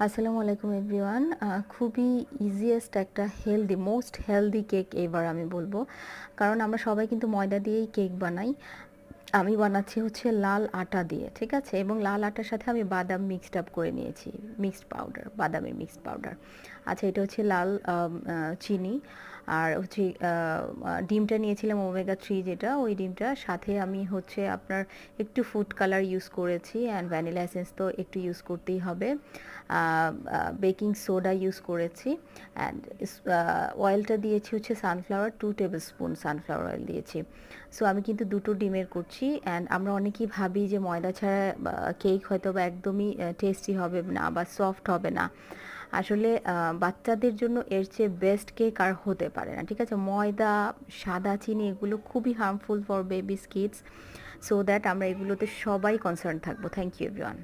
আসসালামু আলাইকুম এভরিওয়ান। খুবই ইজিয়েস্ট একটা মোস্ট হেলদি কেক এবার আমি বলবো, কারণ আমরা সবাই কিন্তু ময়দা দিয়েই কেক বানাই। আমি বানাচ্ছি হচ্ছে লাল আটা দিয়ে, ঠিক আছে, এবং লাল আটার সাথে আমি বাদাম মিক্সড আপ করে নিয়েছি, মিক্সড পাউডার, বাদামের মিক্সড পাউডার। আচ্ছা, এটা হচ্ছে লাল চিনি, আর হচ্ছে ডিমটা নিয়েছিলাম ওমেগা 3, যেটা ওই ডিমটা, সাথে আমি হচ্ছে আপনার একটু ফুড কালার ইউজ করেছি, অ্যান্ড ভ্যানিলা এসেন্স তো একটু ইউজ করতেই হবে। বেকিং সোডা ইউজ করেছি, অ্যান্ড অয়েলটা দিয়েছি হচ্ছে sunflower, 2 table spoon sunflower oil দিয়েছি। সো আমি কিন্তু দুটো ডিমের করছি, অ্যান্ড আমরা অনেকেই ভাবি যে ময়দা ছাড়া কেক হয়তো বা একদমই টেস্টি হবে না বা সফট হবে না। আসলে বাচ্চাদের জন্য এর চেয়ে বেস্ট কেক আর হতে পারে না, ঠিক আছে। ময়দা, সাদা চিনি এগুলো খুবই harmful for babies kids. So that আমরা এগুলোতে সবাই কনসার্ন থাকবো। Thank you everyone.